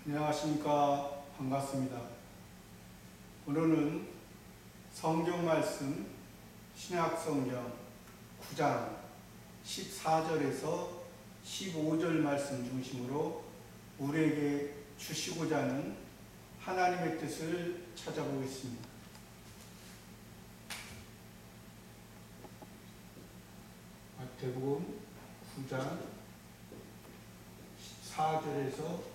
안녕하십니까. 반갑습니다. 오늘은 성경 말씀 신약성경 9장 14절에서 15절 말씀 중심으로 우리에게 주시고자 하는 하나님의 뜻을 찾아보겠습니다. 마태복음 9장 14절에서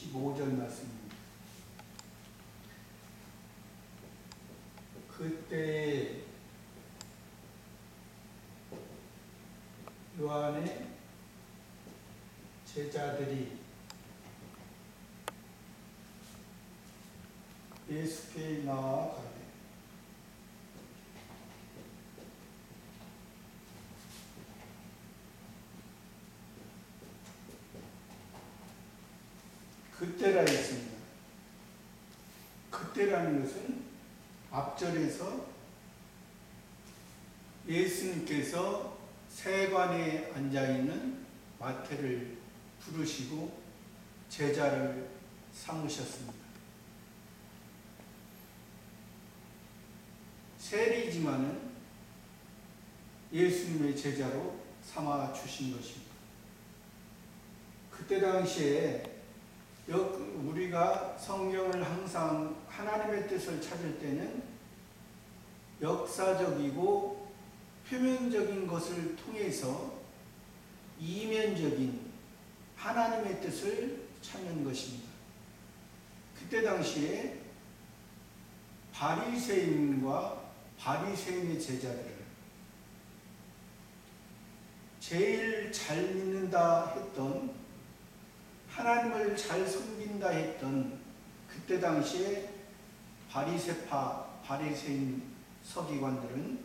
15절 말씀입니다. 그때 요한의 제자들이 예수께 나아가되 그때라 했습니다. 그때라는 것은 앞절에서 예수님께서 세관에 앉아있는 마태를 부르시고 제자를 삼으셨습니다. 세리지만은 예수님의 제자로 삼아 주신 것입니다. 그때 당시에 우리가 성경을 항상 하나님의 뜻을 찾을 때는 역사적이고 표면적인 것을 통해서 이면적인 하나님의 뜻을 찾는 것입니다. 그때 당시에 바리새인과 바리새인의 제자들을 제일 잘 믿는다 했던, 하나님을 잘 섬긴다 했던 그때 당시에 바리새파, 바리새인 서기관들은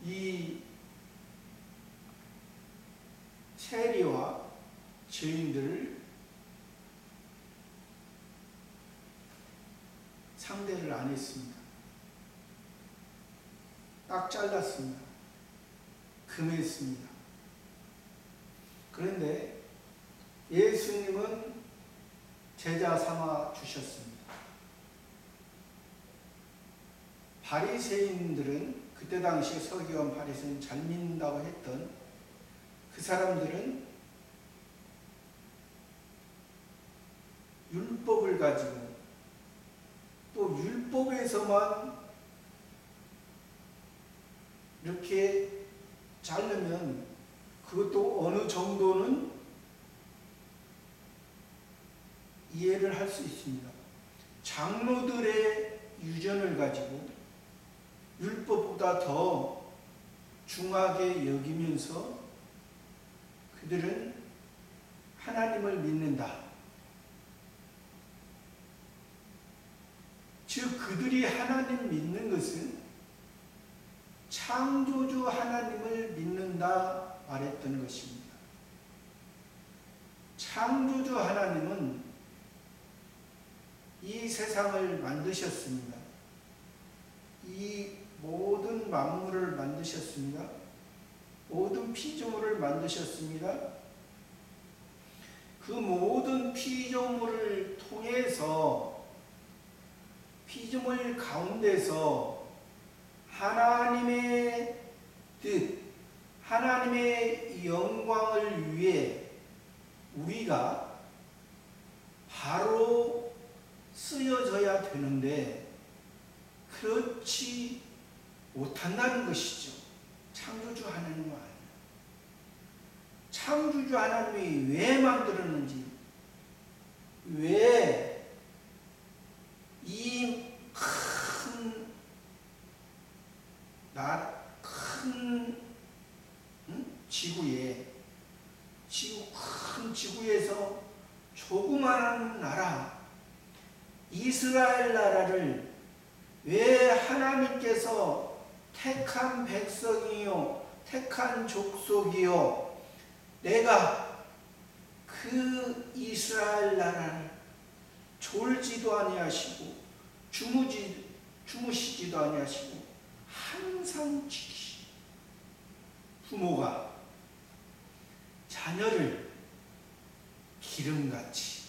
이 세리와 죄인들을 상대를 안 했습니다. 딱 잘랐습니다. 금했습니다. 그런데 예수님은 제자 삼아 주셨습니다. 바리새인들은 그때 당시에 서기관 바리새인 잘 믿는다고 했던 그 사람들은 율법을 가지고 또 율법에서만 이렇게 자르면 그것도 어느 정도는 이해를 할 수 있습니다. 장로들의 유전을 가지고 율법보다 더 중하게 여기면서 그들은 하나님을 믿는다. 즉 그들이 하나님 믿는 것은 창조주 하나님을 믿는다 말했던 것입니다. 창조주 하나님은 이 세상을 만드셨습니다. 이 모든 만물을 만드셨습니다. 모든 피조물을 만드셨습니다. 그 모든 피조물을 통해서 피조물 가운데서 하나님의 뜻, 하나님의 영광을 위해 우리가 바로 쓰여져야 되는데 그렇지 못한다는 것이죠. 창조주 하나님은 아니에요. 창조주 하나님이 왜 만들었는지, 왜 이 큰 지구에, 큰 지구에서 조그마한 나라, 이스라엘 나라를 왜 하나님께서 택한 백성이요, 택한 족속이요, 내가 그 이스라엘 나라를 졸지도 아니하시고 주무시지도 아니하시고 항상 지키시. 부모가 자녀를 기름같이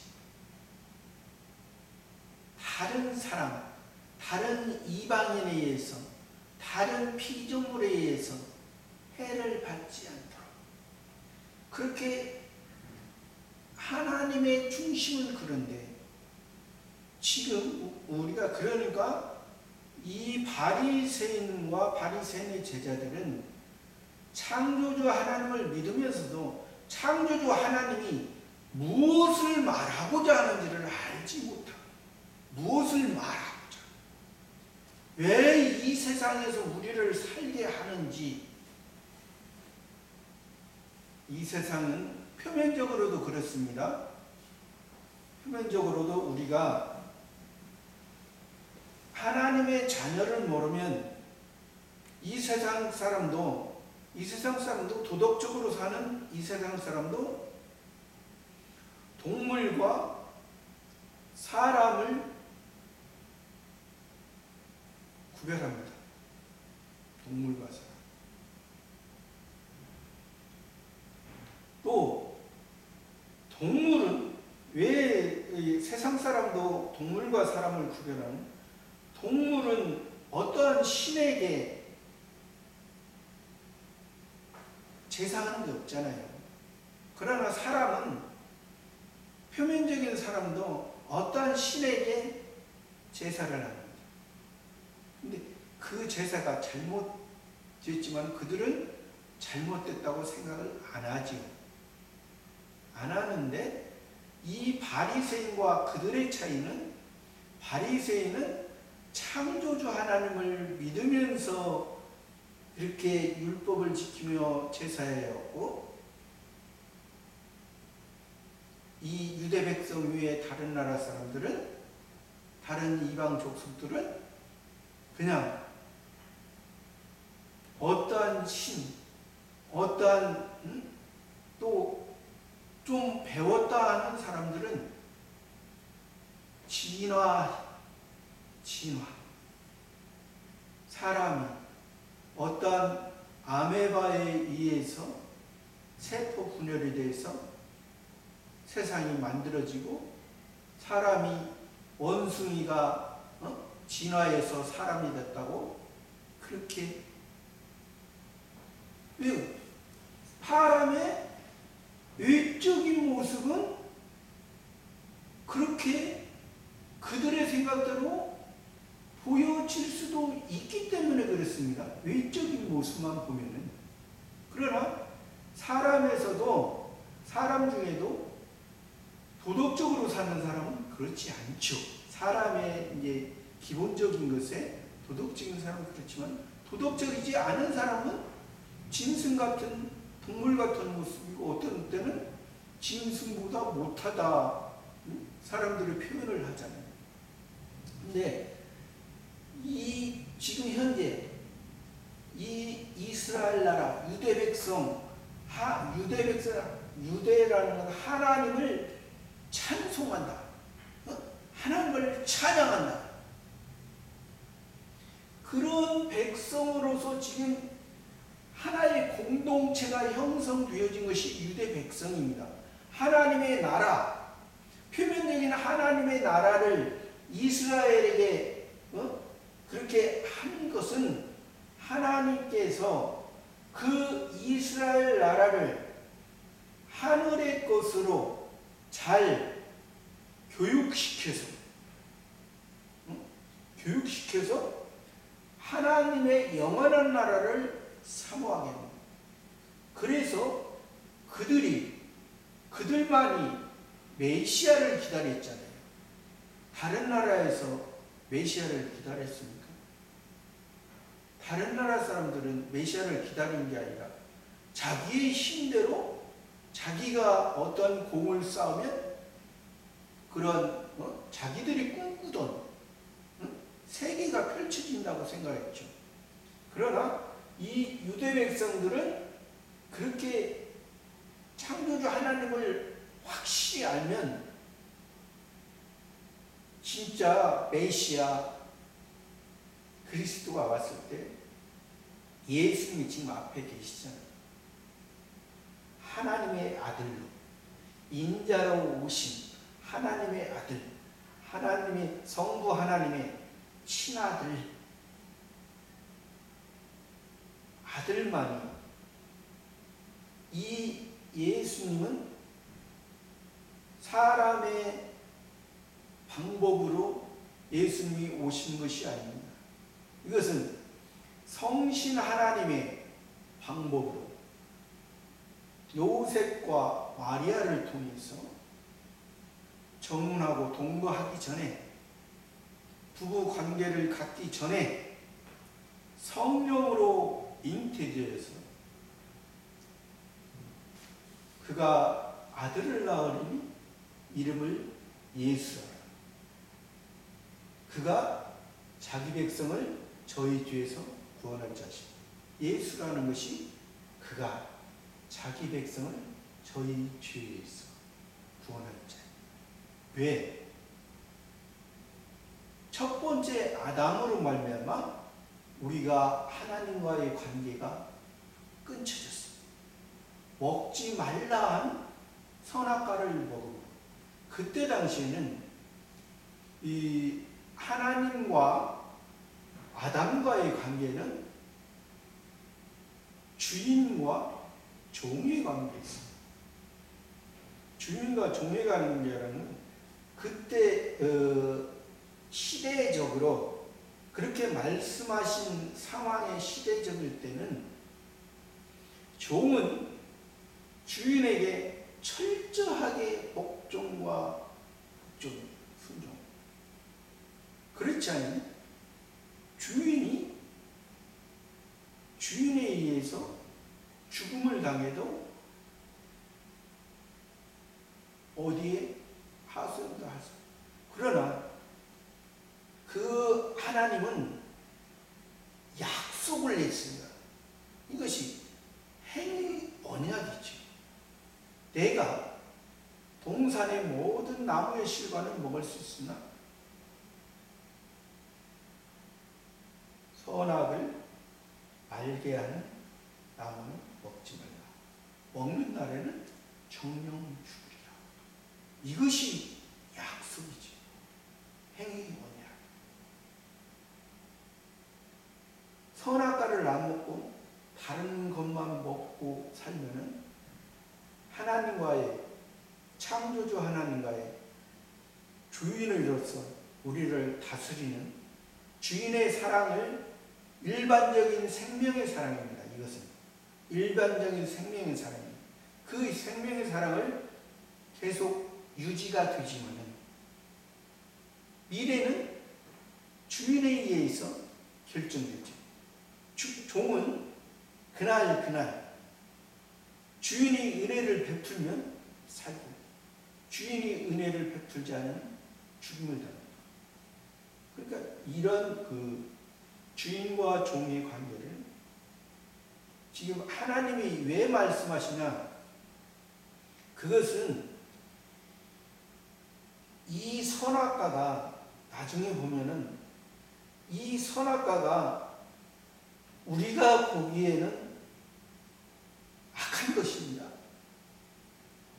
다른 사람, 다른 이방인에 의해서, 다른 피조물에 의해서 해를 받지 않도록 그렇게 하나님의 중심은 그런데 지금 우리가 그러니까 이 바리새인과 바리새인의 제자들은 창조주 하나님을 믿으면서도 창조주 하나님이 무엇을 말하고자 하는지를 알지 못하고 무엇을 말하고자 왜 이 세상에서 우리를 살게 하는지 이 세상은 표면적으로도 그렇습니다. 표면적으로도 우리가 하나님의 자녀를 모르면 이 세상 사람도 도덕적으로 사는 이 세상 사람도 동물과 사람을 구별합니다. 동물과 사람. 또 동물은 왜 세상 사람도 동물과 사람을 구별하는? 동물은 어떠한 신에게 제사하는 게 없잖아요. 그러나 사람은 표면적인 사람도 어떠한 신에게 제사를 합니다. 근데 그 제사가 잘못됐지만 그들은 잘못됐다고 생각을 안 하죠. 안 하는데 이 바리새인과 그들의 차이는 바리새인은 창조주 하나님을 믿으면서 이렇게 율법을 지키며 제사해왔고 이 유대 백성 외에 다른 나라 사람들은 다른 이방 족속들은 그냥 어떠한 신, 어떠한 또 좀 배웠다 하는 사람들은 진화 사람이 어떠한 아메바에 의해서 세포 분열에 대해서 세상이 만들어지고 사람이 원숭이가 진화해서 사람이 됐다고 그렇게 왜요? 사람의 외적인 모습은 그렇게 그들의 생각대로 보여질 수도 있기 때문에 그렇습니다. 외적인 모습만 보면은. 그러나 사람에서도 사람 중에도 도덕적으로 사는 사람은 그렇지 않죠. 사람의 이제 기본적인 것에 도덕적인 사람은 그렇지만 도덕적이지 않은 사람은 짐승 같은 동물 같은 모습이고 어떤 때는 짐승보다 못하다 사람들의 표현을 하잖아요. 근데 지금 현재 이 이스라엘 나라 유대 백성 유대라는 건 하나님을 찬송한다. 하나님을 찬양한다. 그런 백성으로서 지금 하나의 공동체가 형성되어진 것이 유대 백성입니다. 하나님의 나라, 표면적인 하나님의 나라를 이스라엘에게 그렇게 한 것은 하나님께서 그 이스라엘 나라를 하늘의 것으로 잘 교육시켜서 하나님의 영원한 나라를 사모하게 합니다. 그래서 그들만이 메시아를 기다렸잖아요. 다른 나라에서 메시아를 기다렸습니까? 다른 나라 사람들은 메시아를 기다린 게 아니라 자기의 힘대로 자기가 어떤 공을 쌓으면 그런 자기들이 꿈꾸던 세계가 펼쳐진다고 생각했죠. 그러나 이 유대 백성들은 그렇게 창조주 하나님을 확실히 알면 진짜 메시아 그리스도가 왔을 때 예수님이 지금 앞에 계시잖아요. 하나님의 아들로 인자로 오신 하나님의 아들, 하나님의 성부 하나님의 친아들, 아들만이, 이 예수님은 사람의 방법으로 예수님이 오신 것이 아닙니다. 이것은 성신 하나님의 방법으로 요셉과 마리아를 통해서 정혼하고 동거하기 전에, 부부 관계를 갖기 전에 성령으로 잉태되어서 그가 아들을 낳으리니 이름을 예수라. 그가 자기 백성을 저희 죄에서 구원할 자십니다. 예수라는 것이 그가 자기 백성을 저희 죄에서 구원할 자. 왜? 첫 번째 아담으로 말미암아 우리가 하나님과의 관계가 끊쳐졌습니다. 먹지 말라 한 선악과를 먹으므로. 그때 당시에는 이 하나님과 아담과의 관계는 주인과 종의 관계였습니다. 주인과 종의 관계라는 그때 시대적으로 그렇게 말씀하신 상황의 시대적일 때는 종은 주인에게 철저하게 복종과 순종. 그렇지 않으면 주인에 의해서 죽음을 당해도 어디에 하소연도 할 수. 그러나 그 하나님은 약속을 했습니다. 이것이 행위 언약이죠. 내가 동산의 모든 나무의 실과는 먹을 수 있으나 선악을 알게 하는 나무는 먹지 말라. 먹는 날에는 정령 죽으리라. 이것이 약속이지. 행위 언약. 선악과를 안 먹고 다른 것만 먹고 살면은 하나님과의, 창조주 하나님과의 주인으로서 우리를 다스리는 주인의 사랑을, 일반적인 생명의 사랑입니다. 이것은 일반적인 생명의 사랑입니다. 그 생명의 사랑을 계속 유지가 되지만은 미래는 주인에 의해서 결정되죠. 종은 그날 주인이 은혜를 베풀면 살고, 주인이 은혜를 베풀지 않으면 죽음을 당합니다. 그러니까 이런 그 주인과 종의 관계를 지금 하나님이 왜 말씀하시냐? 그것은 이 선악과가 나중에 보면은 이 선악과가 우리가 보기에는 악한 것입니다.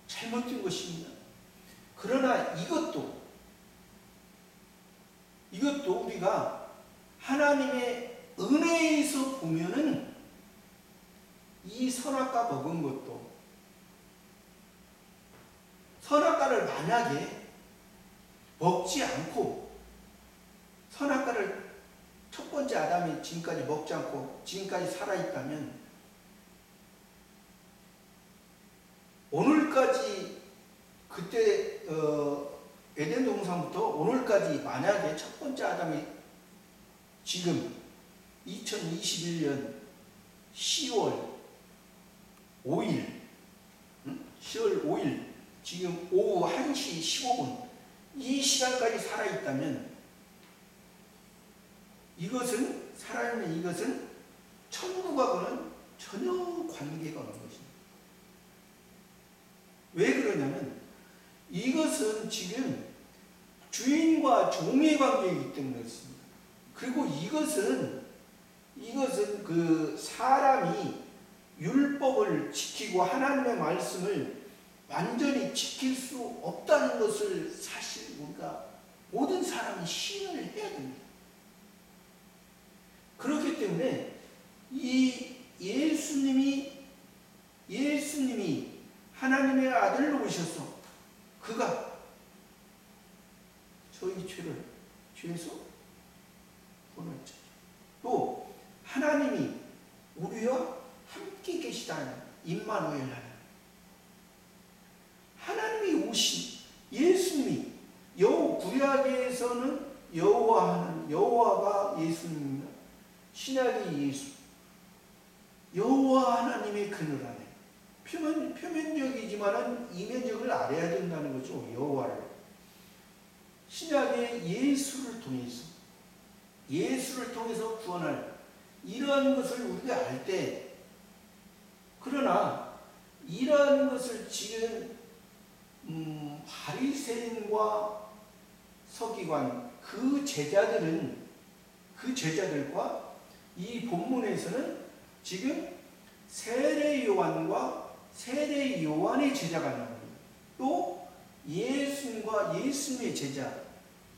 잘못된 것입니다. 그러나 이것도 우리가 하나님의 은혜에서 보면은 이 선악과 먹은 것도, 선악과를 만약에 먹지 않고 선악과를 첫 번째 아담이 지금까지 먹지 않고 지금까지 살아있다면 오늘까지, 그때 에덴 동산부터 오늘까지 만약에 첫 번째 아담이 지금 2021년 10월 5일 지금 오후 1시 15분 이 시간까지 살아있다면 이것은, 살아있는 이것은 천국하고는 전혀 관계가 없는 것입니다. 왜 그러냐면 이것은 지금 주인과 종의 관계이기 때문에 그렇습니다. 그리고 이것은 그 사람이 율법을 지키고 하나님의 말씀을 완전히 지킬 수 없다는 것을 사실 우리가 모든 사람이 시인을 해야 됩니다. 그렇기 때문에 이 예수님이 하나님의 아들로 오셔서 그가 저희 죄를 죄에서 구원했죠. 또 하나님이 우리와 함께 계시다는 임마누엘 하나님, 하나님이 오신 예수님이 구약에서는 여호와가 예수님입니다. 신약의 예수, 여호와 하나님의 그늘 안에 표면적이지만은 이면적을 알아야 된다는 거죠. 여호와를 신약의 예수를 통해서 구원할 이러한 것을 우리가 알 때, 그러나 이러한 것을 지금 바리새인과 서기관 그 제자들과 이 본문에서는 지금 세례 요한과 세례 요한의 제자가 나옵니다. 또 예수님과 예수님의 제자,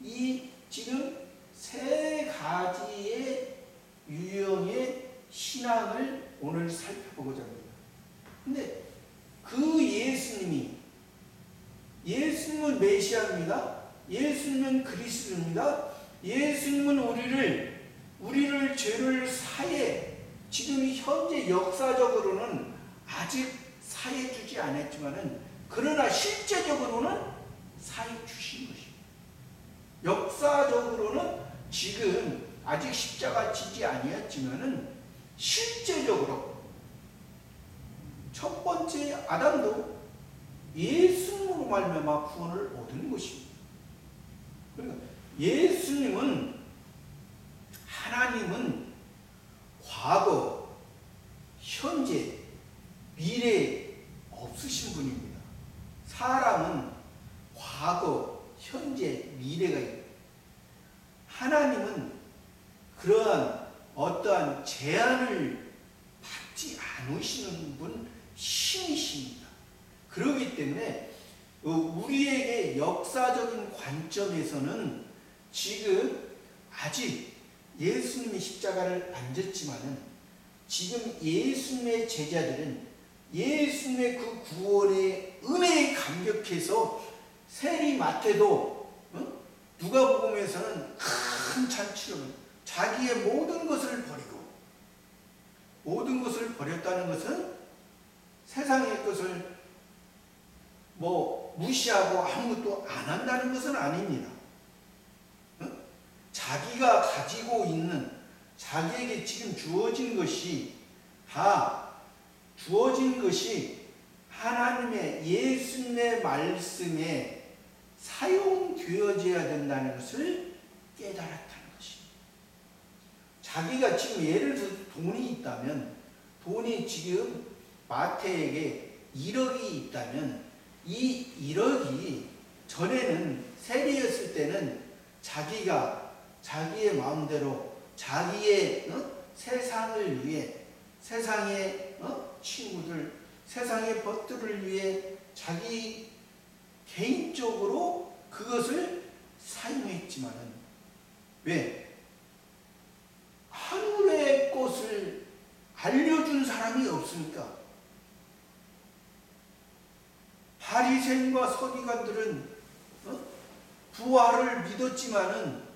이 지금 세 가지의 유형의 신앙을 오늘 살펴보고자 합니다. 근데 그 예수님은 메시아입니다. 예수님은 그리스도입니다. 예수님은 우리를 죄를 지금 현재 역사적으로는 아직 사해 주지 않았지만은, 그러나 실제적으로는 사해 주신 것입니다. 역사적으로는 지금 아직 십자가 지지 아니었지만은 실제적으로 첫 번째 아담도 예수님으로 말미암아 구원을 얻은 것입니다. 그러니까 하나님은 과거, 현재, 미래 없으신 분입니다. 사람은 과거, 현재, 미래가 있습니다. 하나님은 그러한 어떠한 제한을 받지 않으시는 신이십니다. 그렇기 때문에 우리에게 역사적인 관점에서는 지금 아직 예수님이 십자가를 안 졌지만은, 지금 예수님의 제자들은 예수님의 그 구원의 은혜에 감격해서 세리마태도 누가복음에서는 큰 잔치로 자기의 모든 것을 버렸다는 것은 세상의 것을 무시하고 아무것도 안 한다는 것은 아닙니다. 자기가 가지고 있는, 자기에게 지금 주어진 것이 하나님의 예수님의 말씀에 사용되어져야 된다는 것을 깨달았다는 것입니다. 자기가 지금 예를 들어 돈이 있다면, 돈이 지금 마태에게 1억이 있다면, 이 1억이 전에는 세리였을 때는 자기의 마음대로 자기의 세상을 위해, 세상의 친구들, 세상의 것들을 위해 자기 개인적으로 그것을 사용했지만은, 왜? 하늘의 것을 알려준 사람이 없으니까. 바리새인과 서기관들은 부활을 믿었지만은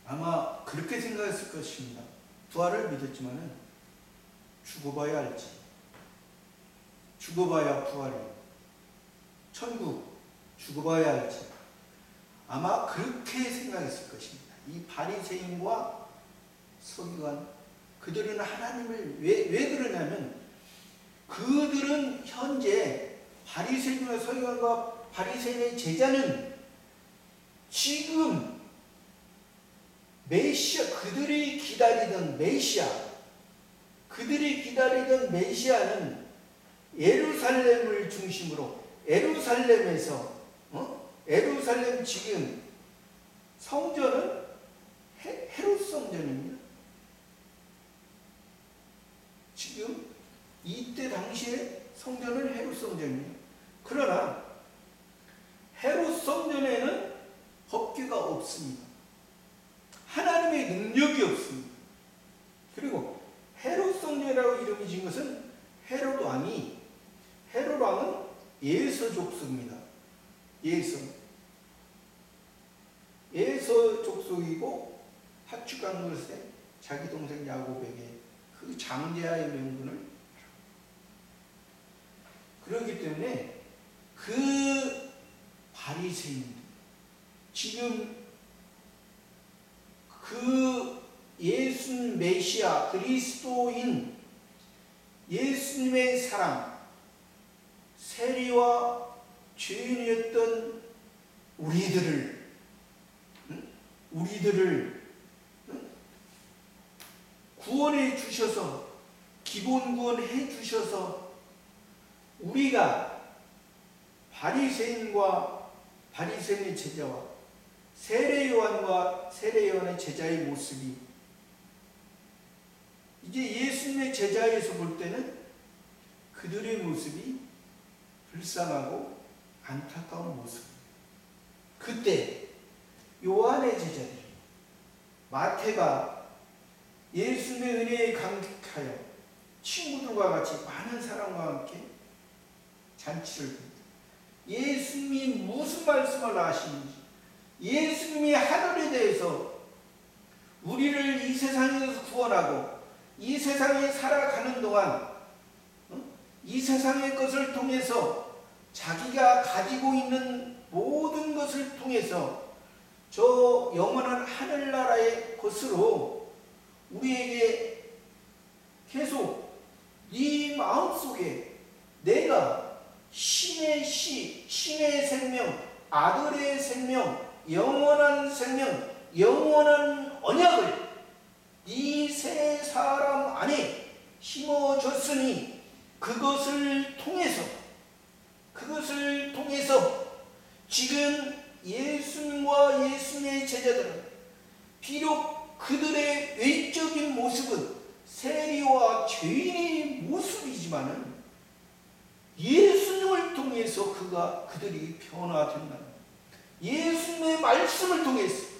아마 그렇게 생각했을 것입니다. 부활을 믿었지만은 죽어봐야 알지. 죽어봐야 부활이. 천국 죽어봐야 알지. 아마 그렇게 생각했을 것입니다. 이 바리새인과 서기관, 그들은 하나님을 왜 그러냐면, 그들은 현재 바리새인과 서기관과 바리새인의 제자는 지금 그들이 기다리던 메시아는 예루살렘을 중심으로, 예루살렘 지금 성전은 헤롯 성전입니다. 지금 이때 당시에 성전은 헤롯 성전이에요. 그러나 헤롯 성전에는 법궤가 없습니다. 하나님의 능력이 없습니다. 그리고 헤롯 성전이라고 이름이 지은 것은 헤롯 왕은 예서 족속입니다. 예서 족속이고 파축한 것에 자기 동생 야곱에게 그 장자의 명분을 그렇기 때문에 그 바리새인들 지금 그 예수 메시아 그리스도인 예수님의 사랑 세리와 죄인이었던 우리들을 구원해 주셔서 기본 구원해 주셔서 우리가 바리새인의 제자와 세례요한과 세례요한의 제자의 모습이 이제 예수님의 제자에서 볼 때는 그들의 모습이 불쌍하고 안타까운 모습. 그때 요한의 제자들이 마태가 예수님의 은혜에 감격하여 친구들과 같이 많은 사람과 함께 잔치를 봅니다. 예수님이 무슨 말씀을 하시는지, 예수님이 하늘에 대해서 우리를 이 세상에서 구원하고 이 세상에 살아가는 동안 이 세상의 것을 통해서 자기가 가지고 있는 모든 것을 통해서 저 영원한 하늘나라의 것으로 우리에게 계속 네 마음속에 내가 신의 생명, 아들의 생명, 영원한 생명, 영원한 언약을 이 세 사람 안에 심어줬으니 그것을 통해서 지금 예수님과 예수님의 제자들은 비록 그들의 외적인 모습은 세리와 죄인의 모습이지만은 예수님을 통해서 그들이 변화된다는 예수님의 말씀을 통해서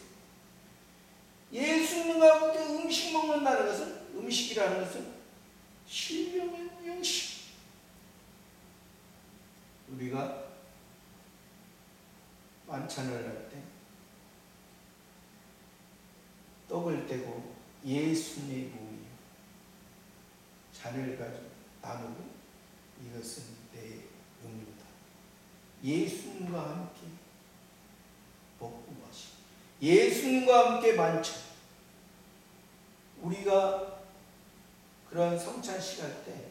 예수님과 함께 음식 먹는다는 것은 음식이라는 것은 신령의 음식. 우리가 만찬을 할 때 떡을 떼고 예수님의 몸이요 잔을 가지고 나누고 이것은 내 몸이다. 예수님과 함께 먹고 마시고 예수님과 함께 만찬. 우리가 그런 성찬식 할 때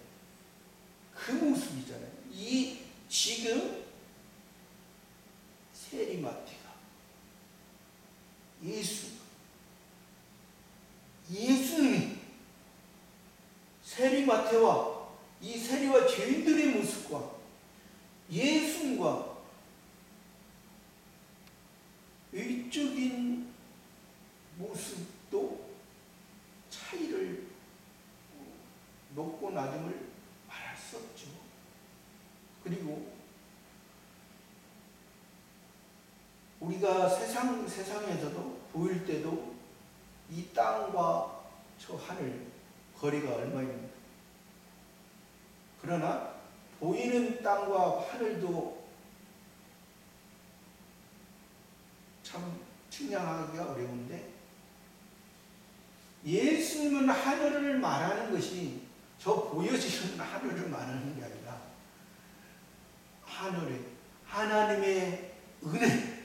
그 모습이잖아요. 이 지금 세리마태가 예수님이 세리마태와 이 세리와 죄인들의 모습과 예수님과 외적인 모습도 차이를 높고 낮음을 말할 수 없죠. 그리고 우리가 세상에서도 보일 때도 이 땅과 저 하늘 거리가 얼마입니까? 그러나 보이는 땅과 하늘도 참 측량하기가 어려운데 예수님은 하늘을 말하는 것이 저 보여지는 하늘을 말하는 게 아니라 하늘에 하나님의 은혜,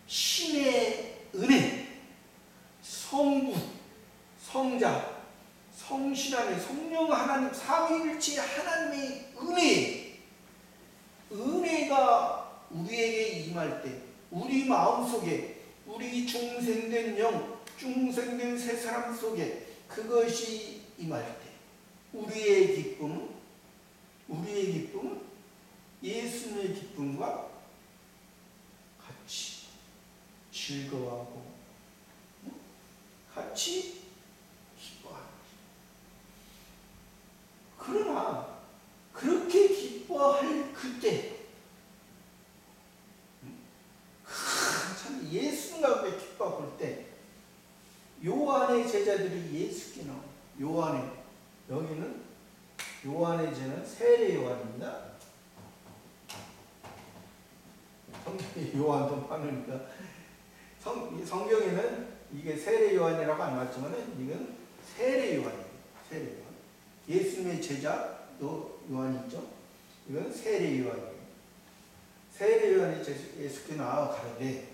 신의 은혜, 성부, 성자, 성신하는 성령 하나님 삼위일체 하나님의 은혜가 우리에게 임할 때 우리 마음속에 우리 중생된 영, 중생된 새 사람 속에 그것이 임할 때 우리의 기쁨은 예수님의 기쁨과 같이 즐거워하고 같이 기뻐하는 그러나 그렇게 기뻐할 그때 참 예수 가운데 기뻐할 때 요한의 제자들이 예수께 나와요. 요한의 여기는 요한의 제는 세례 요한입니다. 성경에 요한도 많으니까 성경에는 이게 세례 요한이라고 안 나왔지만 이건 세례 요한이에요. 세례 요한. 예수님의 제자도 요한이 있죠. 이건 세례 요한이에요. 세례 요한이 예수께 나와 가로되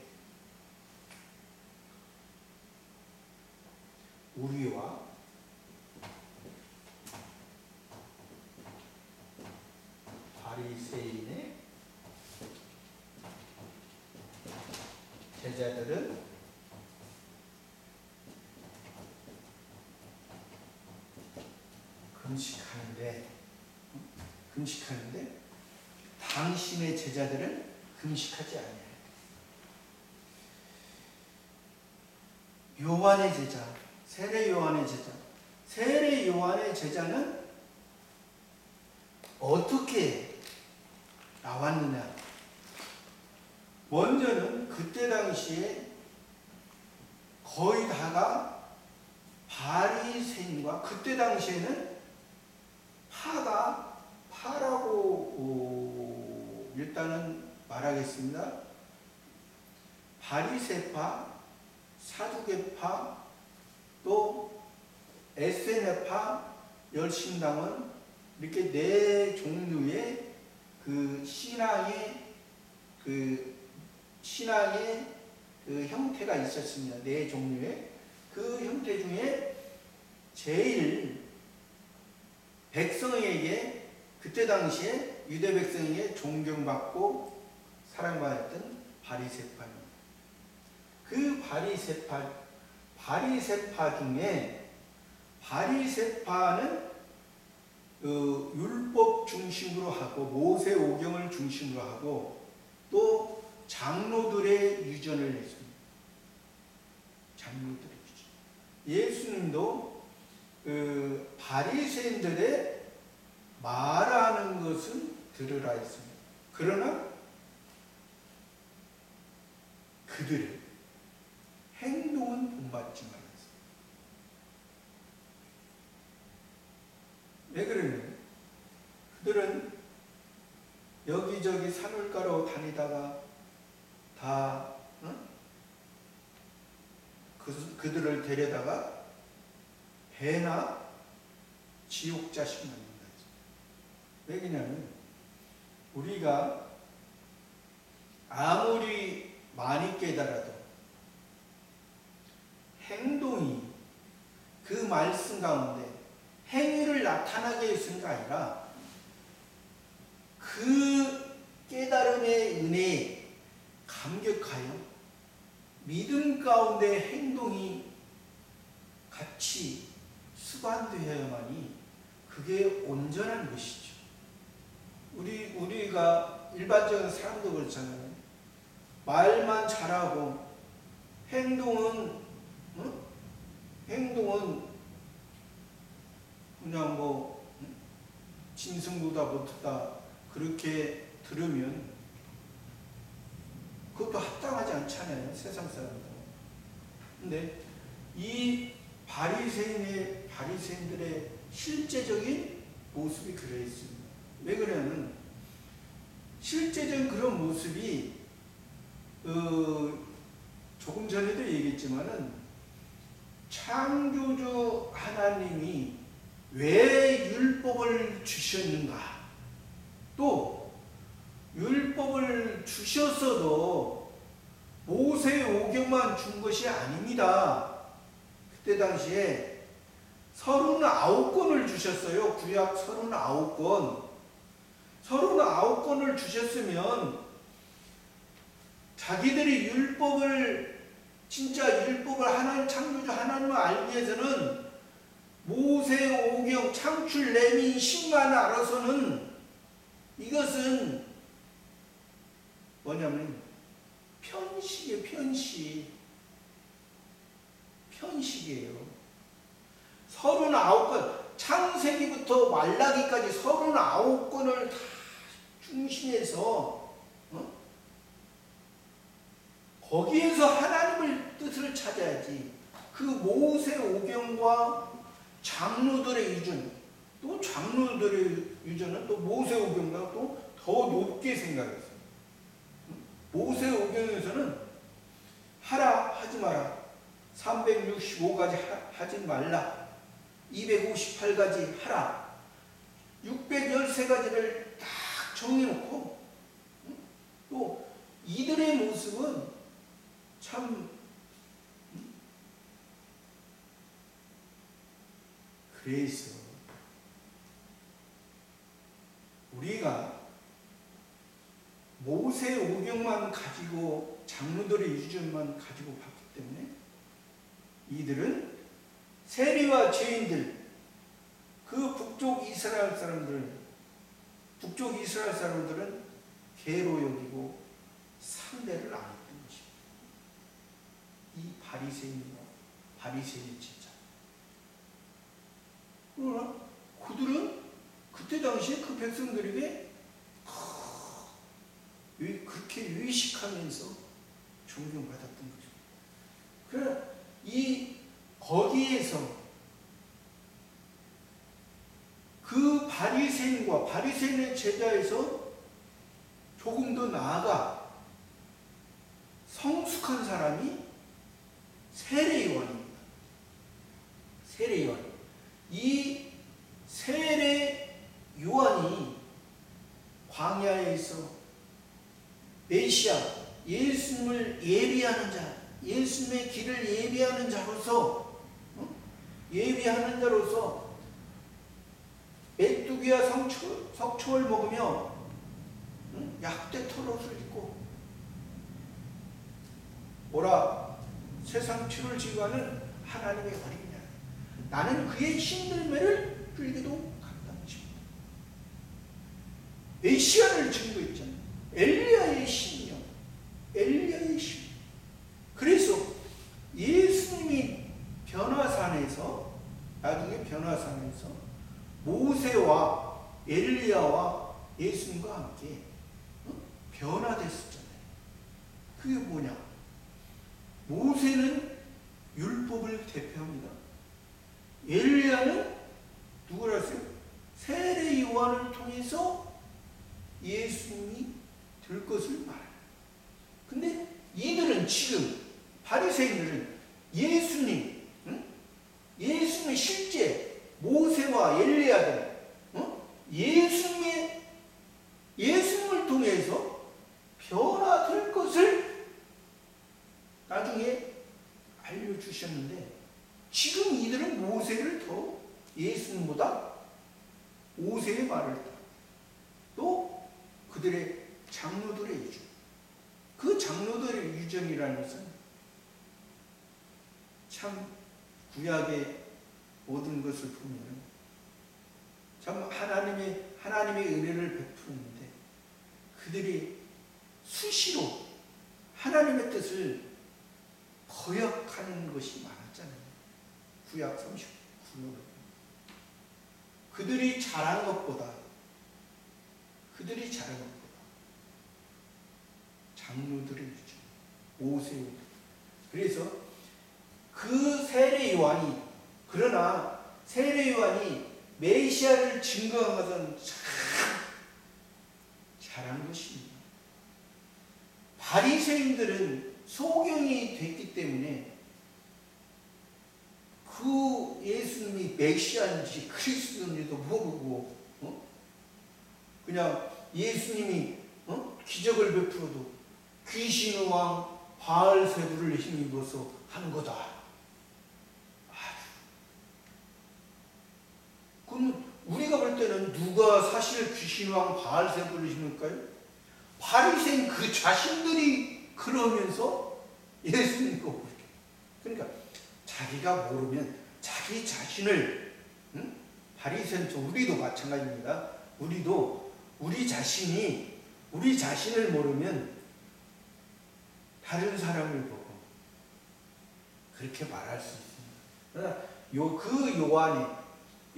우리와 바리새인의 제자들은 금식하는데 당신의 제자들은 금식하지 않아요. 요한의 제자, 세례 요한의 제자. 세례 요한의 제자는 어떻게 나왔느냐? 먼저는 그때 당시에 거의 다가 바리새인과 그때 당시에는 파라고 일단은 말하겠습니다. 바리새파, 사두개파, 또 에세네파, 열심당은 이렇게 네 종류의 그 신앙의 그 형태가 있었습니다. 네 종류의 그 형태 중에 제일 백성에게 그때 당시에 유대 백성에게 존경받고 사랑받았던 바리새파입니다. 그 바리새파 중에 바리새파는 율법 중심으로 하고 모세 오경을 중심으로 하고 또 장로들의 유전을 했습니다. 장로들의 유전. 예수님도 바리새인들의 말하는 것은 들으라 했습니다. 그러나 그들의 행동은 본받지 말았습니다. 왜 그러냐면 그들은 여기저기 산울가로 다니다가 다 그들을 데려다가 배나 지옥 자식 만든다. 왜 그러냐면 우리가 아무리 많이 깨달아도 행동이 그 말씀 가운데 행위를 나타나게 했으니까 아니라 그 깨달음의 은혜에 감격하여 믿음 가운데 행동이 같이 수반되어야만이 그게 온전한 것이죠. 우리가 일반적인 사람도 그렇잖아요. 말만 잘하고 행동은 그냥 뭐 짐승보다 못하다 그렇게 들으면 그것도 합당하지 않잖아요. 세상 사람들. 근데 이 바리새인들의 실제적인 모습이 그래 있습니다. 왜 그러냐면 실제적인 그런 모습이 조금 전에도 얘기했지만은 창조주 하나님이 왜 율법을 주셨는가? 또 율법을 주셨어도 모세 오경만 준 것이 아닙니다. 그때 당시에 39권을 주셨어요. 구약 39권. 39권을 주셨으면 자기들이 진짜 율법을 하나님 창조주 하나님을 알기 위해서는 모세 오경 창출 레민 10만 알아서는 이것은 뭐냐면 편식이에요. 편식이에요. 39권 창세기부터 말라기까지 39권을 다 중심해서 거기에서 하나님의 뜻을 찾아야지. 그 모세오경과 장로들의 유전, 또 장로들의 유전은 또 모세오경과 또 더 높게 생각했어요. 모세오경에서는 하라 하지 마라, 365가지 하지 말라, 258가지 하라, 613가지를 딱 정해놓고, 또 이들의 모습은 참 그래서 우리가 모세오경만 가지고 장로들의 유전만 가지고 봤기 때문에 이들은 세리와 죄인들, 그 북쪽 이스라엘 사람들은 개로 여기고 상대를 안 했던 것입니다. 이 바리새인의 진짜. 그러나 그들은 그때 당시에 그 백성들에게 그렇게 의식하면서 존경받았던 거죠. 그러나 거기에서 그 바리새인의 제자에서 조금 더 나아가 성숙한 사람이 세례요한입니다. 세례요한. 이 세례요한이 광야에서 메시아, 예수님을 예비하는 자, 예수님의 길을 예비하는 자로서 메뚜기와 석초를 먹으며 약대 털옷을 입고 세상 피를 지고하는 하나님의 어린 양, 나는 그의 힘들매를 끌기도 감당하십니다. 메시아를 증거했잖아요. 엘리야의 신령, 엘리야의 신. 그래서 예수님이 나중에 변화산에서 모세와 엘리야와 예수님과 함께 변화됐었잖아요. 그게 뭐냐? 모세는 율법을 대표합니다. 엘리야는 누구라 했어요? 세례 요한을 통해서 예수님이 될 것을 말해요. 근데 이들은 지금 바리새인들은 예수님의 실제 모세와 엘리야들 예수님을 통해서 변화될 것을 나중에 알려주셨는데, 지금 이들은 모세를 더 예수님보다 모세의 말을 또 그들의 장로들의 유전, 그 장로들의 유전이라는 것은 참 구약의 모든 것을 보면 참 하나님의 은혜를 베푸는데, 그들이 수시로 하나님의 뜻을 거역하는 것이 많았잖아요. 구약 39년. 그들이 잘한 것보다 장로들의 유전, 모세의. 그래서 그 세례 요한이, 그러나 세례 요한이 메시아를 증거한 것은 참 잘한 것입니다. 바리새인들은 소경이 됐기 때문에 그 예수님이 메시아인지 그리스도인지도 모르고 그냥 예수님이 기적을 베풀어도 귀신의 왕 바알세불을 힘입어서 하는 거다. 그럼 우리가 볼 때는 누가 사실 귀신의 왕 바알세불을 힘을까요? 바리새인 그 자신들이 그러면서 예수님과 그렇게. 그러니까 자기가 모르면 자기 자신을, 바리새인, 우리도 마찬가지입니다. 우리도 우리 자신을 모르면 다른 사람을 보고 그렇게 말할 수 있습니다. 그러나 그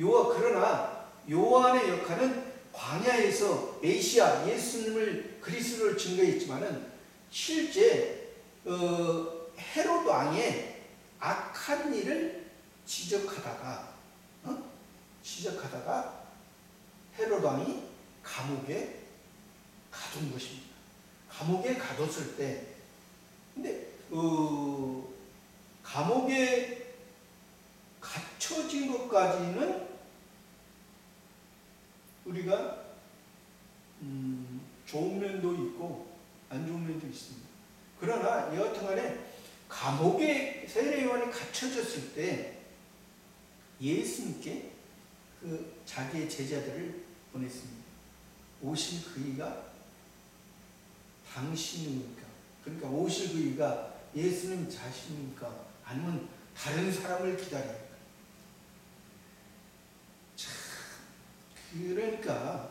그러나 요한의 역할은 광야에서 메시아 예수님을 그리스도를 증거했지만은 실제 헤롯 왕의 악한 일을 지적하다가 헤롯 왕이 감옥에 가둔 것입니다. 감옥에 가뒀을 때, 근데 감옥에 갇혀진 것까지는 우리가 좋은 면도 있고 안 좋은 면도 있습니다. 그러나 여하튼간에 감옥에 세례 요한이 갇혀졌을 때 예수님께 자기의 제자들을 보냈습니다. 오실 그이가 당신입니까? 그러니까 오실 그이가 예수님 자신입니까? 아니면 다른 사람을 기다립니까? 참, 그러니까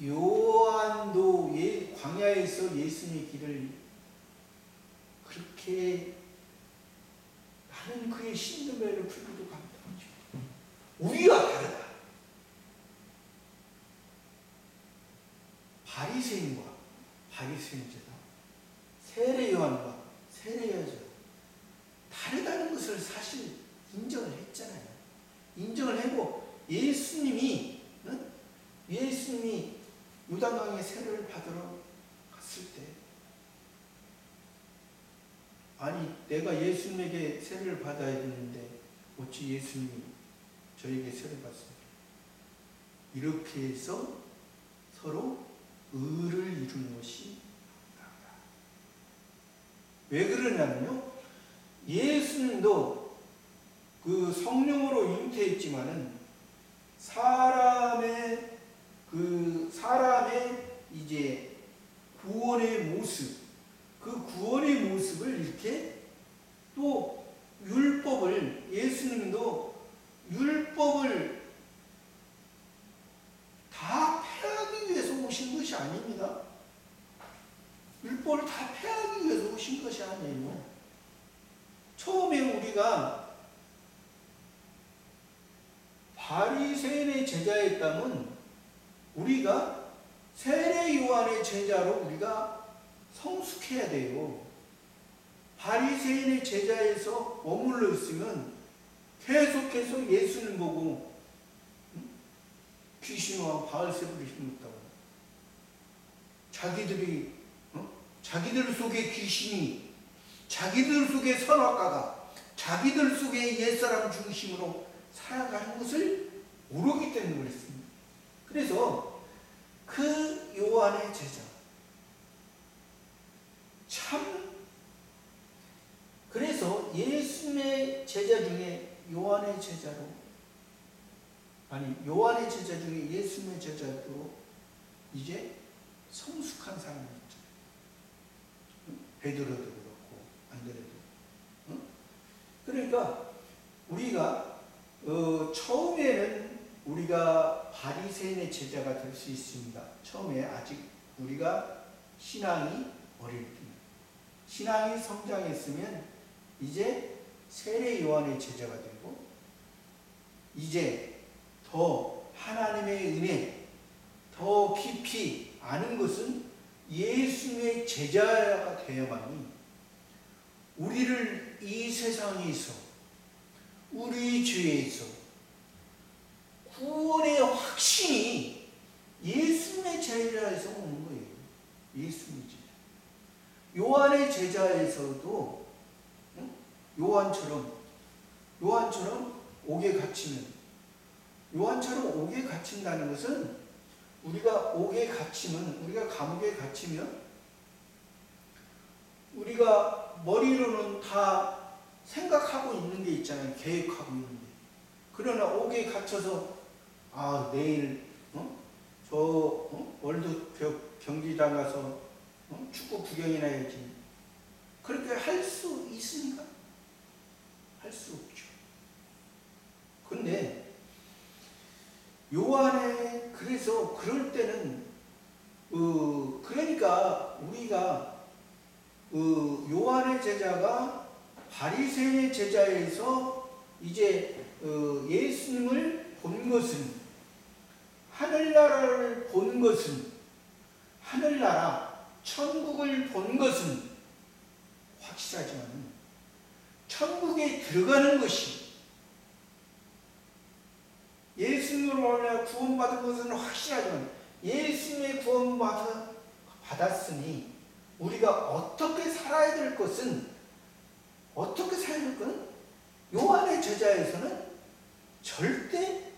요한도 광야에서 예수님의 길을 그렇게 나는 그의 신념에를 풀기도 감당하죠. 우리와 다르다. 바리새인 제자, 세례 요한과 세례 여자 다르다는 것을 사실 인정을 했잖아요. 인정을 하고 예수님이 요단강에 세례를 받으러 갔을 때, 아니 내가 예수님에게 세례를 받아야 되는데 어찌 예수님이 저에게 세례를 받습니까? 이렇게 해서 서로 의를 이루는 것이 맞다. 왜 그러냐면요, 예수님도 그 성령으로 잉태했지만은 사람의 이제 구원의 모습, 그 구원의 모습을 이렇게 또 예수님도 율법을 다 폐하기 위해서 오신 것이 아닙니다. 율법을 다 폐하기 위해서 오신 것이 아니에요. 처음에 우리가 바리새인의 제자였다면 우리가 세례 요한의 제자로 우리가 성숙해야 돼요. 바리새인의 제자에서 머물러 있으면 계속해서 예수님 보고 귀신과 바알세불을 심었다고. 자기들 속에 귀신이, 자기들 속에 선악과가, 자기들 속에 옛사람 중심으로 살아가는 것을 모르기 때문에 그랬습니다. 그래서 그 요한의 제자, 그래서 예수님의 제자 중에 요한의 제자 중에 예수님의 제자도 이제 성숙한 사람이 있죠. 베드로도 그렇고 안드레도. 그러니까 우리가 처음에는 우리가 바리새인의 제자가 될 수 있습니다. 처음에 아직 우리가 신앙이 어릴 때, 신앙이 성장했으면 이제 세례 요한의 제자가 되고, 이제 더 하나님의 은혜 더 깊이 아는 것은 예수님의 제자가 되어야만이 우리를 이 세상에서, 우리 죄에서 구원의 확신이 예수님의 제자에서 오는 거예요. 예수님의 제자. 요한의 제자에서도 요한처럼 옥에 갇힌다는 것은, 우리가 우리가 감옥에 갇히면 우리가 머리로는 다 생각하고 있는 게 있잖아요. 계획하고 있는 게. 그러나 옥에 갇혀서 내일 월드 경기장 가서 축구 구경이나 해야지, 그렇게 할 수 있습니까? 할 수 없죠. 근데 그래서 그럴 때는 그러니까 우리가 요한의 제자가 바리새인의 제자에서 이제 예수님을 본 것은, 하늘나라를 본 것은, 하늘나라 천국을 본 것은 확실하지만 천국에 들어가는 것이, 예수님으로 구원받은 것은 확실하지만 예수님의 구원받았으니 우리가 어떻게 살아야 될 것은, 어떻게 살아야 될 것은 요한의 제자에서는 절대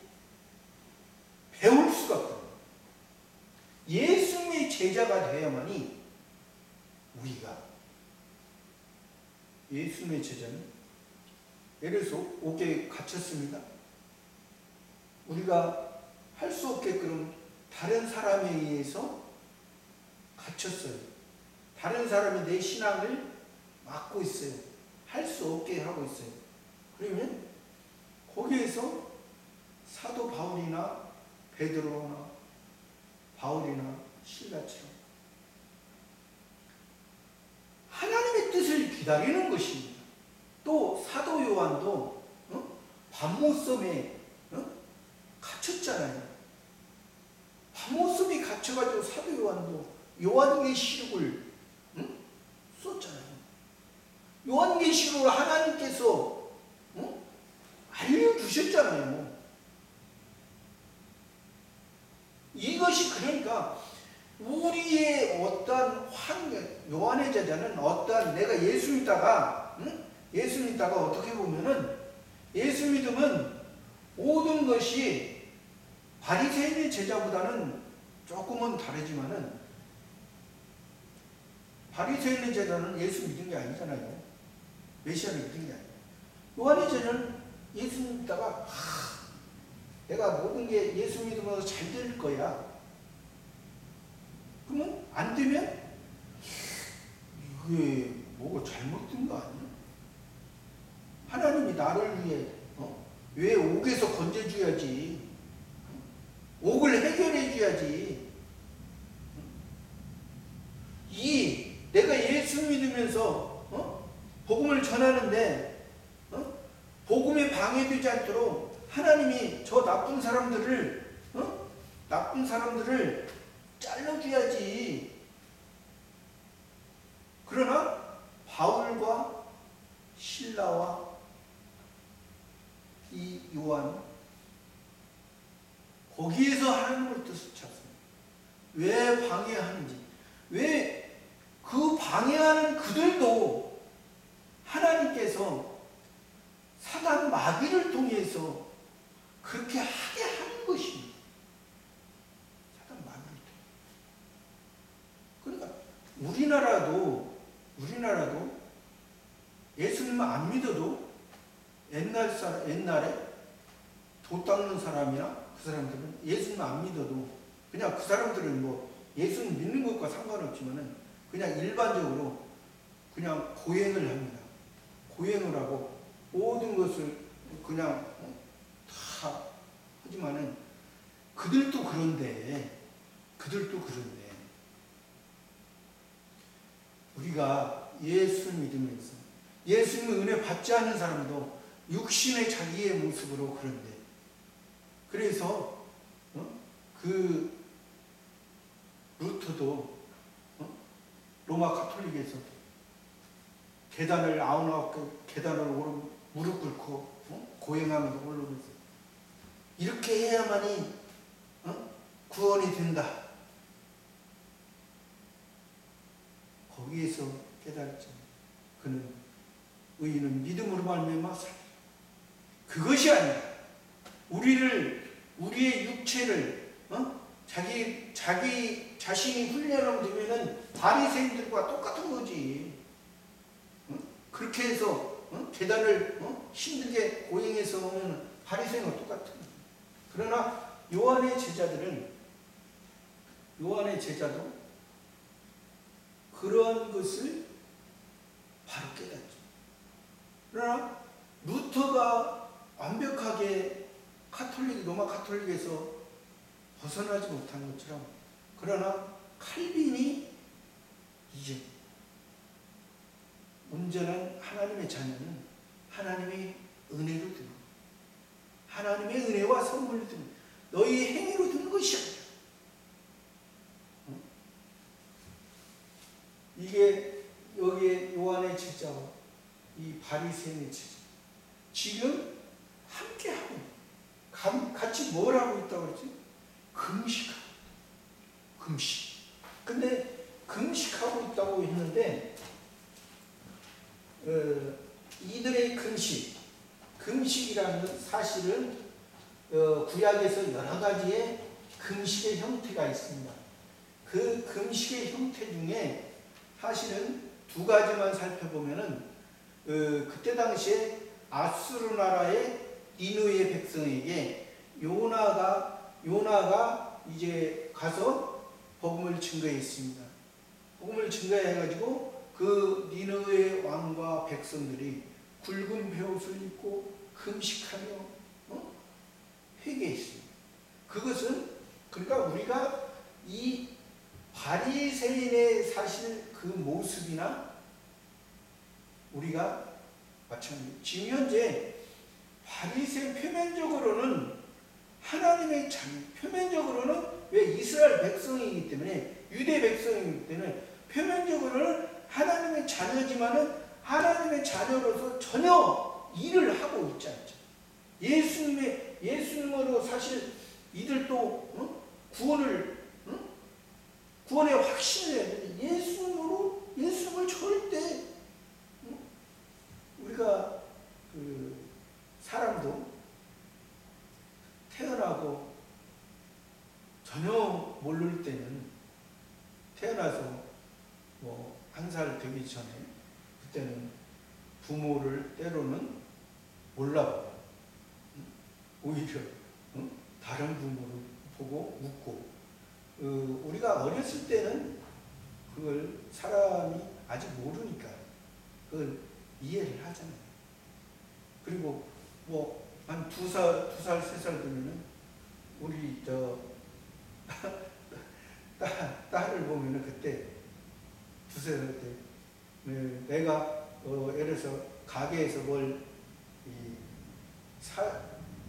배울 수가 없다. 예수님의 제자가 되어야만이 우리가, 예수님의 제자는 예를 들어서 옥에 갇혔습니다. 우리가 할 수 없게끔 다른 사람에 의해서 갇혔어요. 다른 사람이 내 신앙을 막고 있어요. 할 수 없게 하고 있어요. 그러면 거기에서 사도 바울이나 베드로나 바울이나 실라처럼 하나님의 뜻을 기다리는 것입니다. 또 사도 요한도 밤모섬에 갇혔잖아요. 밤모섬에 갇혀가지고 사도 요한도 요한계시록을 썼잖아요. 요한계시록을 하나님께서 알려주셨잖아요. 이것이 그러니까 우리의 어떤 환경, 요한의 제자는 어떤, 내가 예수 믿다가 어떻게 보면은 예수 믿으면 모든 것이 바리새인의 제자보다는 조금은 다르지만은, 바리새인의 제자는 예수 믿은 게 아니잖아요. 메시아를 믿은 게 아니에요. 요한의 제자는 예수 믿다가 내가 모든 게 예수 믿으면서 잘 될 거야. 그러면 안 되면 이게 뭐가 잘못된 거 아니야? 하나님이 나를 위해 왜 옥에서 건져줘야지, 옥을 해결해 줘야지. 내가 예수 믿으면서 복음을 전하는데 복음에 방해되지 않도록 하나님이 저 나쁜 사람들을 잘라줘야지. 그러나 바울과 실라와 이 요한, 거기에서 하나님의 뜻을 찾습니다. 왜 방해하는지, 왜 그 방해하는 그들도 하나님께서 사단 마귀를 통해서 그렇게 하게 하는 것입니다. 사단 마귀를 통해. 그러니까 우리나라도 예수님을 안 믿어도 옛날에 도 닦는 사람이나 그 사람들은 예수님을 안 믿어도 그냥 그 사람들은 뭐 예수님 믿는 것과 상관없지만은 그냥 일반적으로 그냥 고행을 합니다. 고행을 하고 모든 것을 그냥 다 하지만은 그들도 그런데 우리가 예수를 믿으면서 예수님의 은혜 받지 않는 사람도 육신의 자기의 모습으로 그런데, 그래서 그 루터도 로마 가톨릭에서 계단을 99개 계단을 무릎 꿇고 고행하면서 올라오면서 이렇게 해야만이 구원이 된다. 거기에서 깨달았죠. 그는 의인은 믿음으로 말미암아 살리라. 그것이 아니라 우리의 육체를 자신이 훈련하면 되면은 바리새인들과 똑같은 거지. 그렇게 해서 계단을 힘들게 고행해서 오면 바리새인과 똑같은 거지. 그러나 요한의 제자도 그러한 것을 바로 깨닫죠. 그러나 루터가 완벽하게 로마 가톨릭에서 벗어나지 못한 것처럼, 그러나 칼빈이 이제 온전한 하나님의 자녀는 하나님의 은혜로 되고 하나님의 은혜와 선물로 든 너희의 행위로 든 것이 아니라. 이게 여기에 요한의 제자와 이 바리새인의 제자 지금 함께하고 같이 뭘 하고 있다고 그랬지? 금식하고 있다. 금식. 근데 금식하고 있다고 했는데 이들의 금식이라는 건 사실은 구약에서 여러 가지의 금식의 형태가 있습니다. 그 금식의 형태 중에 사실은 두 가지만 살펴보면은 그때 당시에 아수르 나라의 니느웨 백성에게 요나가 이제 가서 복음을 증거했습니다. 복음을 증거해가지고 그 니느웨 왕과 백성들이 굵은 베옷을 입고 금식하며 회개했습니다. 그것은 그러니까 우리가 이 바리새인의 사실 그 모습이나 우리가 마찬가지. 지금 현재 바리새인 표면적으로는 하나님의 자녀, 표면적으로는 왜 이스라엘 백성이기 때문에 유대 백성이기 때문에 표면적으로는 하나님의 자녀지만은 하나님의 자녀로서 전혀 일을 하고 있지 않죠. 예수님으로 사실 이들도 구원의 확신을 해야 되는데 예수님을 절대 우리가 사람도 태어나고 전혀 모를 때는 태어나서 뭐 한 살 되기 전에 그때는 부모를 때로는 몰라봐요. 오히려 다른 부모를 보고 웃고 우리가 어렸을 때는 그걸 사람이 아직 모르니까 그걸 이해를 하잖아요. 그리고 뭐 한 2살, 3살 되면은 우리 딸을 보면은 그때 2살 때 내가 예를 들어서 가게에서 뭘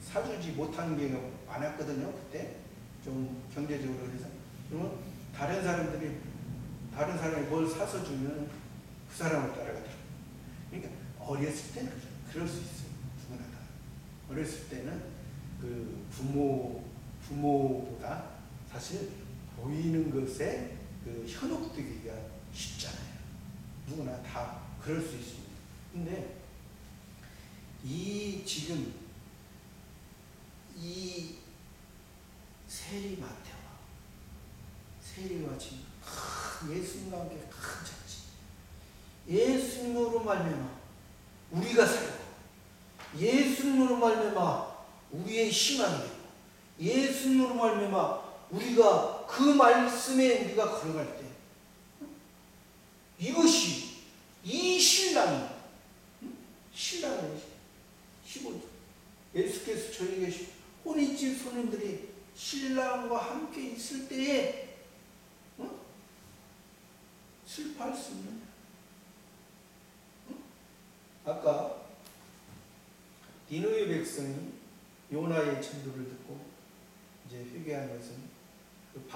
사주지 못한 게 많았거든요. 그때 좀 경제적으로 그래서 그러면 다른 사람이 뭘 사서 주면 그 사람을 따라가더라고요. 그러니까 어렸을 때는 그럴 수 있어요. 누구나 다 어렸을 때는 그 부모보다 사실 보이는 것에 그 현혹되기가 쉽잖아요. 누구나 다 그럴 수 있습니다. 근데 지금 이 세리와 지금 예수님과 함께 큰 잔치. 예수님으로 말미암아 우리가 살고, 예수님으로 말미암아 우리의 희망이 되고, 예수님으로 말미암아 우리가 그 말씀에 우리가 걸어갈 때 이것이 이 신랑이 15절 예수께서 저에게 혼인집 손님들이 신랑과 함께 있을 때에 슬퍼할 수 있느냐? 아까 니느웨 백성이 요나의 전도를 듣고 이제 회개한 것은 그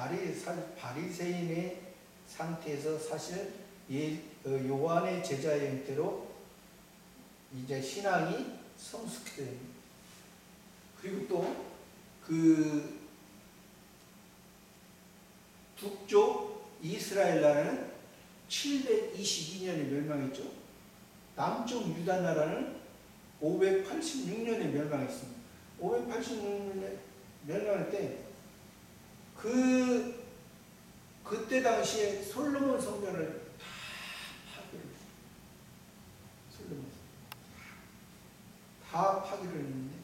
바리새인의 상태에서 사실 요한의 제자의 형태로 이제 신앙이 성숙됩니다. 그리고 또 그 북쪽 이스라엘 나라는 722년에 멸망했죠. 남쪽 유다 나라는 586년에 멸망했습니다. 586년에 멸망할 때 그때 당시에 솔로몬 성전을 다 파괴했어요. 솔로몬 다 파괴를 했는데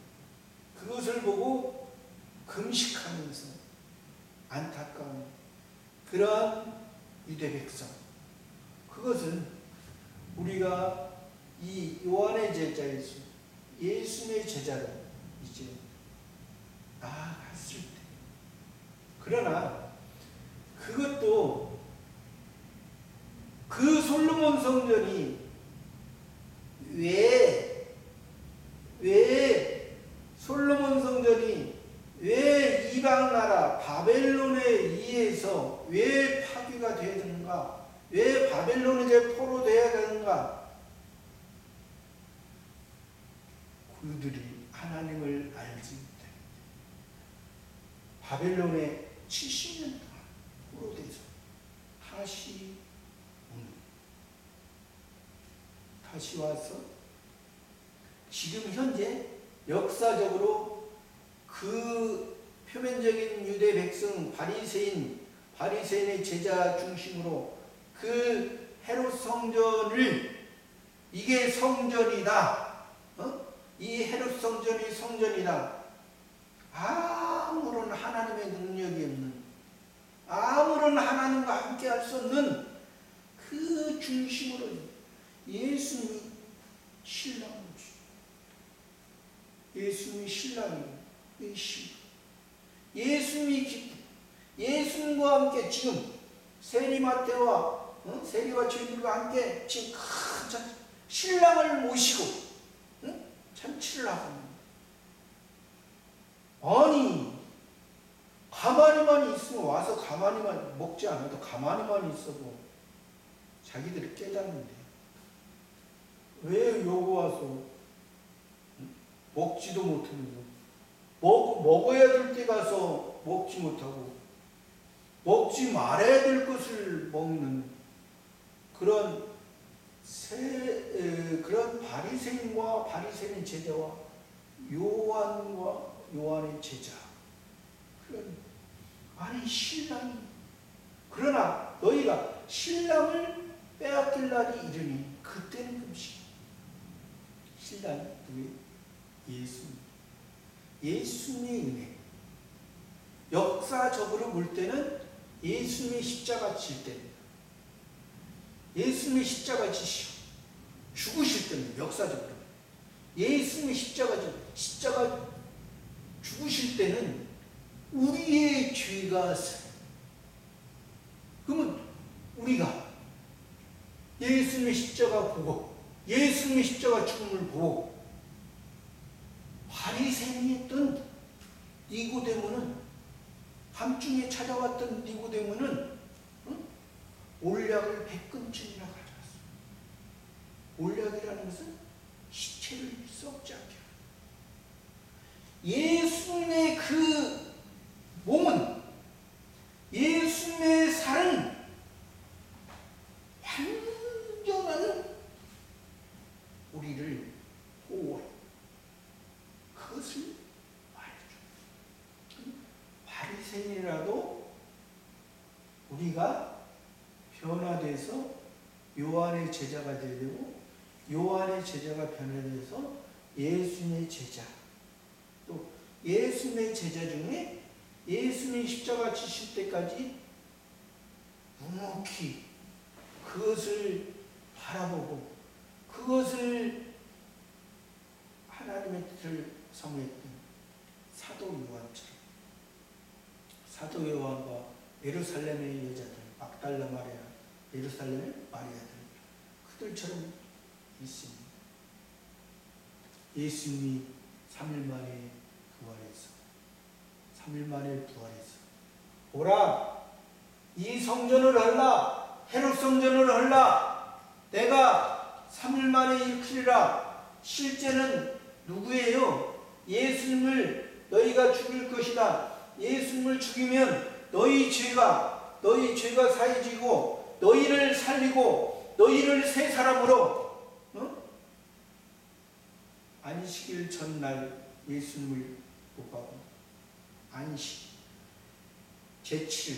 그것을 보고 금식하면서 안타까운 그러한 유대 백성, 그것은 우리가 이 요한의 제자 예수님의 제자로 이제 나아갔을 때, 그러나 그것도 그 솔로몬 성전이 왜 솔로몬 이방 나라 바벨론에 의해서 왜 파괴가 되는가? 왜 바벨론에게 포로되어야 되는가? 그들이 하나님을 알지 못해. 바벨론에 70년 동안 포로돼서 다시 와서 지금 현재 역사적으로 그 표면적인 유대 백성 바리새인의 제자 중심으로 그 헤롯 성전을 이게 성전이다. 이 헤롯 성전이 성전이다. 아무런 하나님의 능력이 없는, 아무런 하나님과 함께 할 수 없는 그 중심으로 예수님이 신랑이죠. 예수님이 신랑이에요. 예수님이 기쁨. 예수님과 함께 지금 세리와 죄인들과 함께 지금 큰 신랑을 모시고 잔치를 하고 있는. 아니 가만히만 있으면 와서 가만히만 먹지 않아도 가만히만 있어도 자기들이 깨닫는데 왜 여기 와서 먹지도 못하면서 먹어야 될 때 가서 먹지 못하고 먹지 말아야 될 것을 먹는 그런 바리새인과 바리새인의 제자와 요한의 제자. 아니 신랑이, 그러나 너희가 신랑을 빼앗길 날이 이르니 그때는 금식. 신랑이 누구예요? 예수님의 은혜. 역사적으로 볼 때는 예수님의 십자가 질 때, 예수님의 십자가 지시고 죽으실 때는 역사적으로 예수님의 십자가 죽으실 때는 우리의 죄가 그러면 우리가 예수님의 십자가 보고 예수님의 십자가 죽음을 보고 바리새인이었던 니고데모는 밤중에 찾아왔던 니고데모는 올약을 100근쯤이나 가져왔어. 올약이라는 것은 시체를 썩지 않게 하는. 예수님의 그 몸은, 예수님의 살은 완전한 우리를 보호해. 그것을 말해줘. 바리새인이라도 우리가 변화돼서 요한의 제자가 되고, 요한의 제자가 변화돼서 예수님의 제자, 또 예수님의 제자 중에 예수님이 십자가 지실 때까지 묵묵히 그것을 바라보고 그것을 하나님의 뜻을 성했던 사도 요한처럼, 사도 요한과 예루살렘의 여자들, 막달라 마리아, 예루살렘의 마리아들, 그들처럼 있습니다. 예수님이 3일 만에 부활해서 보라, 이 성전을 헐라, 헤롯 성전을 헐라, 내가 3일 만에 일으키리라. 실제는 누구예요? 예수님을 너희가 죽일 것이다. 예수님을 죽이면 너희 죄가 사해지고 너희를 살리고 너희를 새 사람으로, 안식일 전날 예수님을 못 받고 안식, 제7일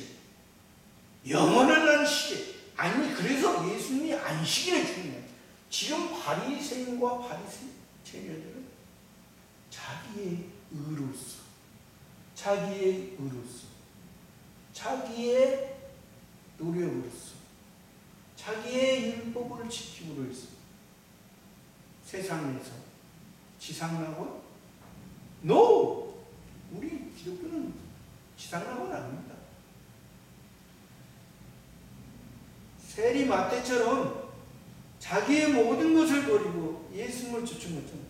영원한 안식에, 아니 그래서 예수님이 안식일에 죽는. 지금 바리새인과 바리새인 제자들은 자기의 의로서, 자기의 노력으로서, 자기의 율법을 지킴으로 해서 세상에서 지상낙원? NO! 우리 기독교는 지상낙원 아닙니다. 세리 마태처럼 자기의 모든 것을 버리고 예수님을 쫓은 것처럼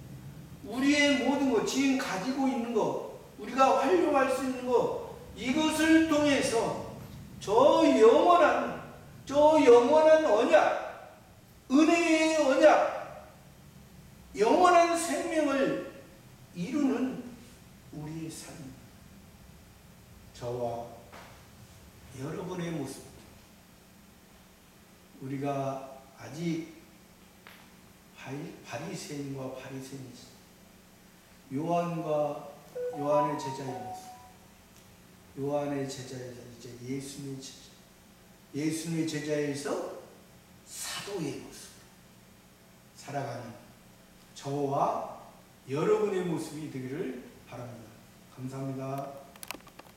우리의 모든 것, 지금 가지고 있는 것, 우리가 활용할 수 있는 것, 이것을 통해서 저 영원한 언약, 은혜의 언약, 영원한 생명을 이루는 우리의 삶, 저와 여러분의 모습, 우리가 아직 바리새인과 바리새인이시 요한의 제자의 모습, 요한의 제자에서 이제 예수님의 제자에서 사도의 모습 살아가는 저와 여러분의 모습이 되기를 바랍니다. 감사합니다.